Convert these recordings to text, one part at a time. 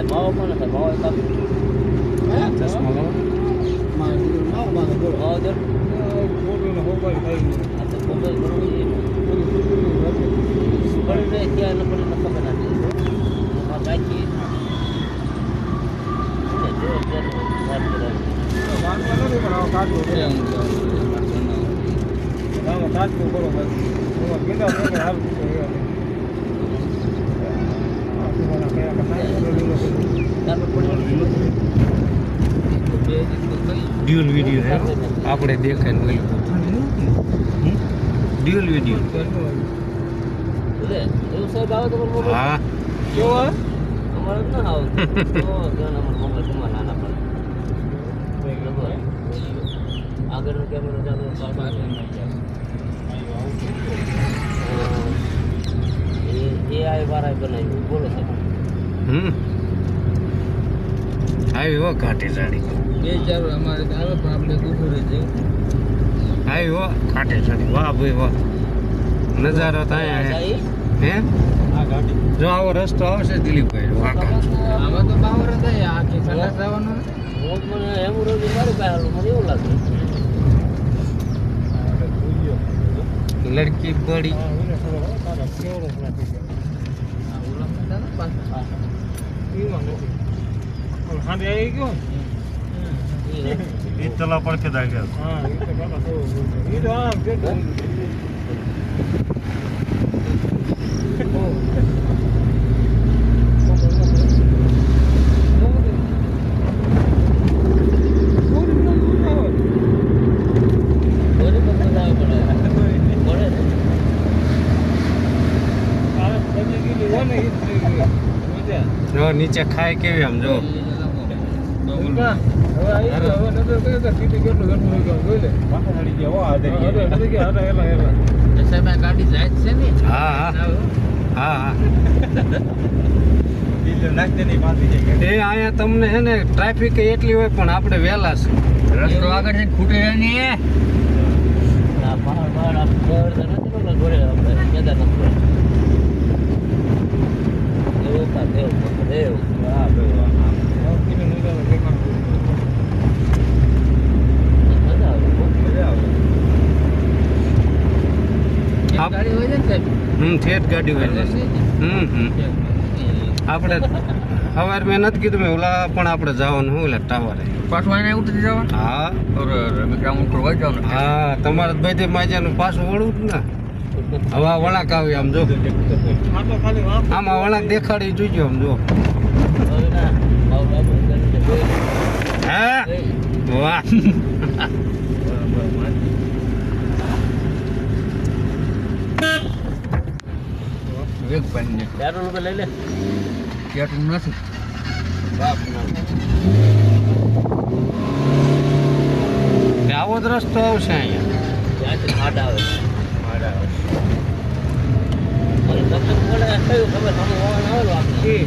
માવો કોને છે માવો એક ચશ્મા લો માવો દર આ તો ખબર પડી ક્યાં નંબર ખબર નથી બાકી ડ્યુઅલ વિડીયો હે આપણે દેખાય ને ડ્યુઅલ વિડીયો એવું સાહેબ આવે તો હા કેવો અમારે ના આવે મોબાઈલ તમારા નાના પડે આગળનો કેમેરો ચાલુ એ આઈ વાળા બનાવ્યું બોલો સાહેબ આવી હો ઘાટી સાડી બે ચાર અમારે આવે પણ આપણે દુખું છે આવી હો ઘાટી સાડી વાહ ભાઈ વાહ નજારો થાય હે આ ગાડી જો આવો રસ્તો આવશે દિલીપભાઈ વાંકા આમાં તો બાવર થાય આખી સંડા જવાનું હું મને એમ રોજ મારી પાસે મને એવું લાગે લડકી બડી તલા પડખે નીચે ખાય કેવી આમ જો ગાડી જાય છે ને હા હા એ અહીંયા તમને છે ને ટ્રાફિક એટલી હોય પણ આપણે વહેલા છે રસ્તો આગળ છે ખૂટે નહીં પહાડ પહાડ આપણે ઘોડે આપણે કેદારનાથ દેવ ગાડી હોય છે ને ઠેઠ ગાડી હોય છે આપણે સવાર મેં નથી કીધું મેં ઓલા પણ આપણે જવાનું હું ઓલા ટાવરે પાછું અહીંયા ઉતરી જવા હા ગ્રાઉન્ડ પર વહી જવાનું હા તમારે ભાઈ માજાનું પાછું વળવું જ ને હવે આ વળાંક આવી આમ જો આમાં વળાંક દેખાડી જોજો આમ જો હા વાહ વેગ પાણી ચારો રૂપિયા લઈ લે કેટલું નથી બાપ આવો જ રસ્તો આવશે અહીંયા ત્યાંથી હાડ આવે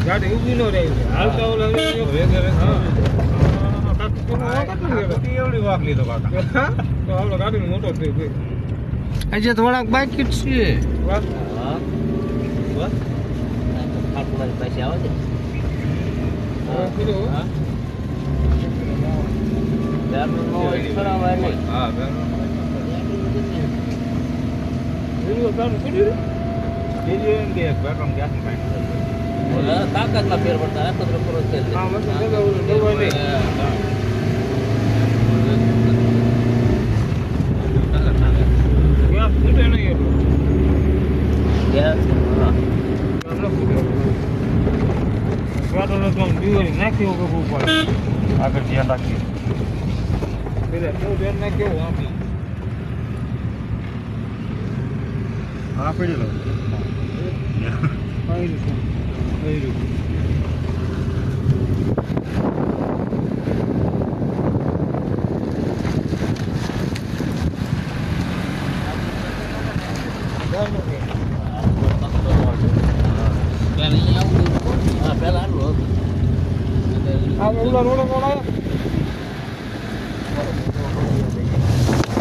ગાડી ઉભી નો રહી હાલતા ગાડી મોટો આજે થોડાક બાકી જ છીએ પૈસા આવે છે તાકાતમાં ફેર પડતા આગળ ધ્યાન રાખીએ હા પડી લો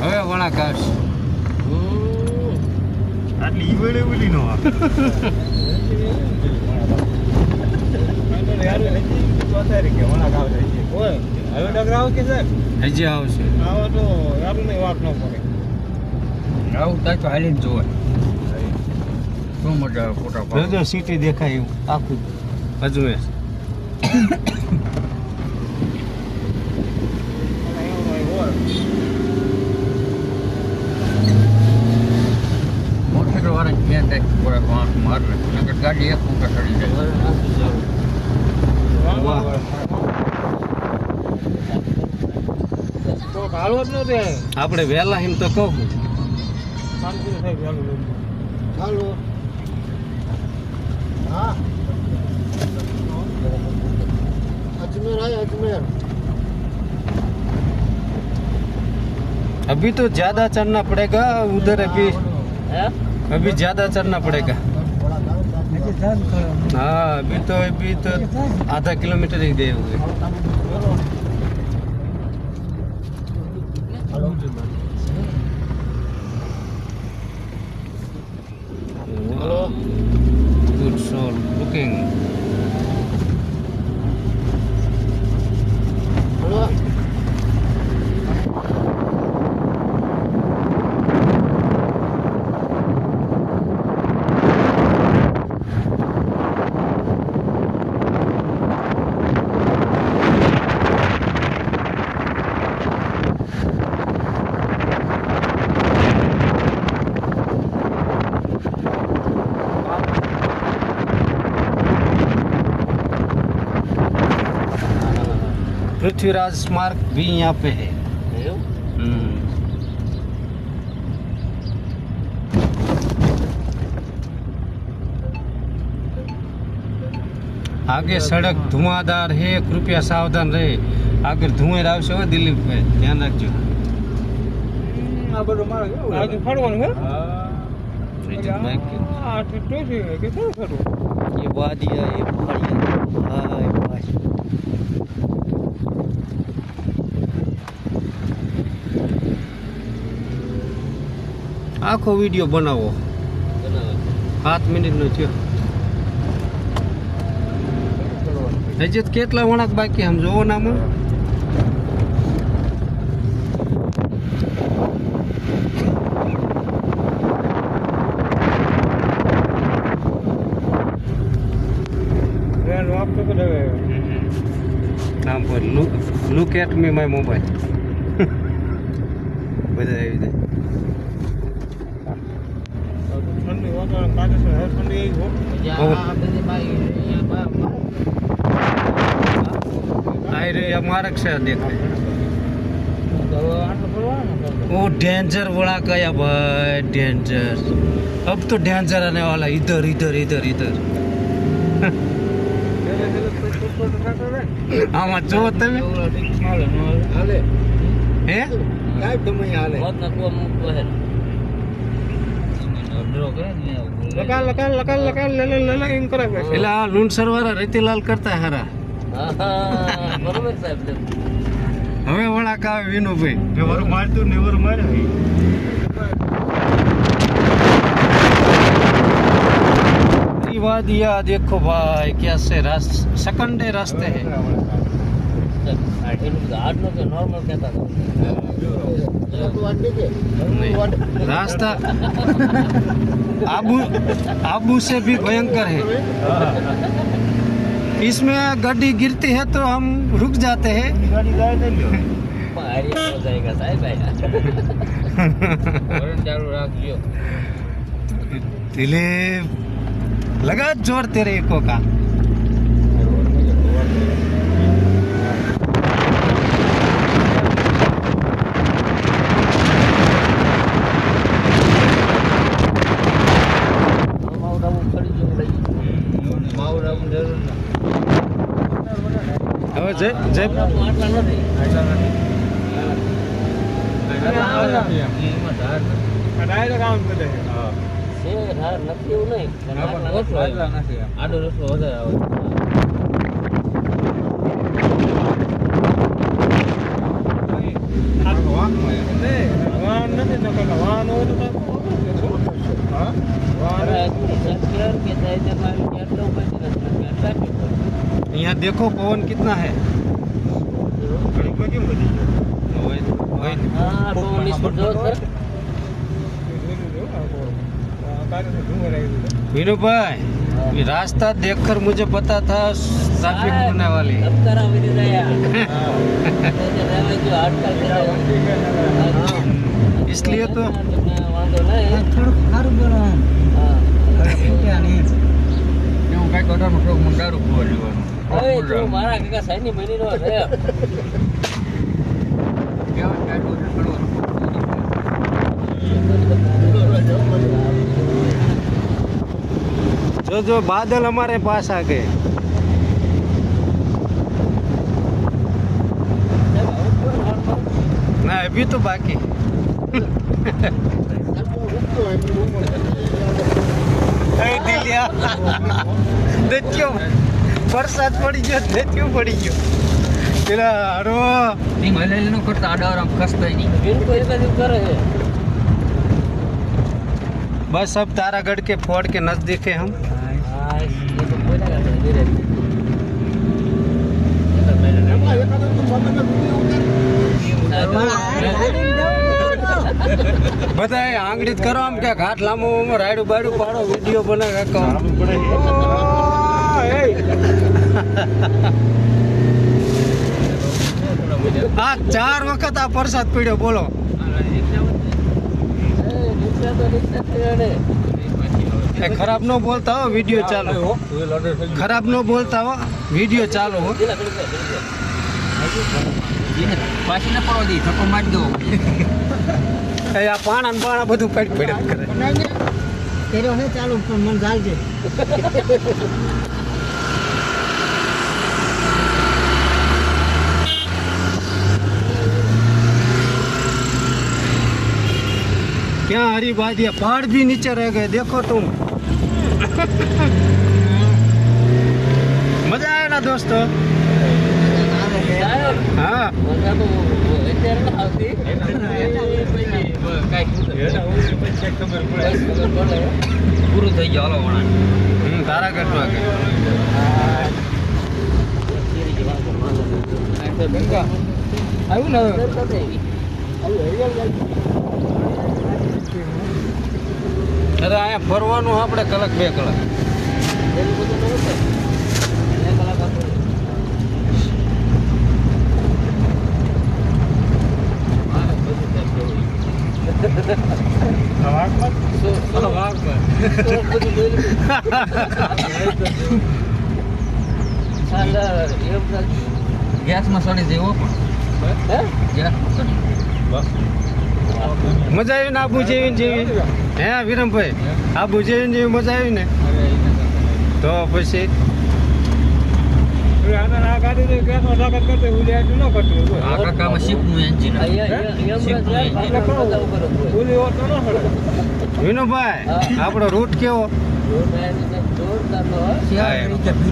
હવે વણાકાશ આટલી ઈવડે ઓલી નો હજી આવશે. આવું થાય તો હાલીને જોવે શું મજા આવે ફોટા પાડવાની. જો સિટી દેખાય એવું આખું અજમેર. મોટરસાઇકલ વાળા ક્યાં થાય થોડાક વાંક મારે નકર ગાડી એક ફૂંકા ચડી જાય. વાહ. આપણે વહેલા એમ તો કહું. अभी तो ज्यादा चढ़ना पड़ेगा उधर. अभी ज्यादा चढ़ना पड़ेगा. हाँ अभी तो आधा किलोमीटर ही गए हुए. Good soul looking. पृथ्वीराज स्मारक भी यहाँ पे है. आगे सड़क धुआंधार है, कृपया सावधान रहे. आगे धुएं आवશે હો દિલીપ ભાઈ, ધ્યાન રાખજો. આ બધું મારે આજુ ફરવાનું હે. ये वादिया ये पहाड़ियाँ. हाँ ये पहाड़ी. આખો વિડીયો બનાવો. 7 મિનિટનો થયો. હજી તો કેટલા વળાંક બાકી આમ જોવો ના આમાં. આમ પર look at me my mobile. બધા આવી જાય. मार्ग से देखते. वो डेंजर बड़ा गया भाई, डेंजर. अब तो डेंजर आने वाला. इधर इधर इधर इधर. आमा जो તમે હે કાઈ તમે હાલે એટલે આ લુણસર વાળા રેતીલાલ કરતા હારા. હવે વળાક આવે વિનુભાઈ. મારતું ને વરું મારે. वादिया देखो भाई कैसे सकंडे रास्ते हैं. रास्ता आबू से भी भयंकर है. इसमें गाड़ी गिरती है तो हम रुक जाते हैं. दिलीप लगा जोर तेरे एको का. હવે જય નથી એવું નહીં. આડો રસ્તો વધારે આવે. यहाँ देखो पवन कितना है. હા પવનની સ્પીડ જો ખરા. विनोभाई ये रास्ता देखकर मुझे पता था ट्रैफिक होने वाली है। अब करा विधि दया रेलवे जो हड़ताल करा इसलिए तो વાંધો નહીં થોડુંક સારું બોલો આમ. હા ખૂટ્યા નહીં. એવું કઈ કટાનું શોખ મને દારૂ પીવા લેવાનું ઓય તું મારા કાકા સાઈની મહિનો છે કેવા કાઢું છે जो जो बादल हमारे पास आ गए ना अभी तो बाकी अरे दिलिया देखियो वरसाद पड़ी गयो देखियो पड़ी गयो પેલા હારો ની મલેલી નો કરતા આડાર આમ કસતો નહીં બિલકુલ એક જ કરે છે बस अब तारागढ़ के फोर्ट के नजदीक है हम હા એ તો કોઈ ના કરે ધીરે बताए आंगड़ी करो हम क्या घाट लामो रायडू बायडू पाड़ो वीडियो बना काको आ 4 वखत आ प्रसाद पीड़ो बोलो ए खराब न बोलता हो वीडियो चालू खराब न बोलता हो वीडियो चालू हो પાછી ના પડવા દે થપ્પો મારી દો ए आ पाणा न पाणा બધું પડ પડ કરે તેરો હે ચાલુ પણ મન જાલજે. क्या हरी बात है पहाड़ भी नीचे रह गए देखो तुम मजा आया ना दोस्तों हाँ મજા તો અત્યારે ના આવતી પૂરું થઈ ગયું હાલો વણા तारागढ़ तो आगे આવ્યું ને અરે અહીંયા ફરવાનું આપણે કલાક 2 કલાક ગેસમાં સડી જેવો પણ ગેસમાં સડી મજા આવી ને આબુ જેવી હે વિરમભાઈ આબુ જેવી મજા આવી ને તો પછી આ કાકામાં શીપનું એન્જિન વિનોભાઈ આપણો રૂટ કેવો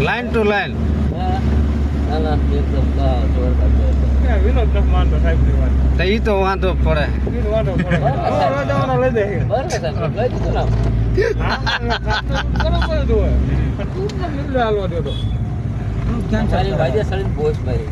લાઈન ટુ લાઈન તો ઈ તો વાંધો પડે સારી ભાઈ સળી પોસ્ટ મારી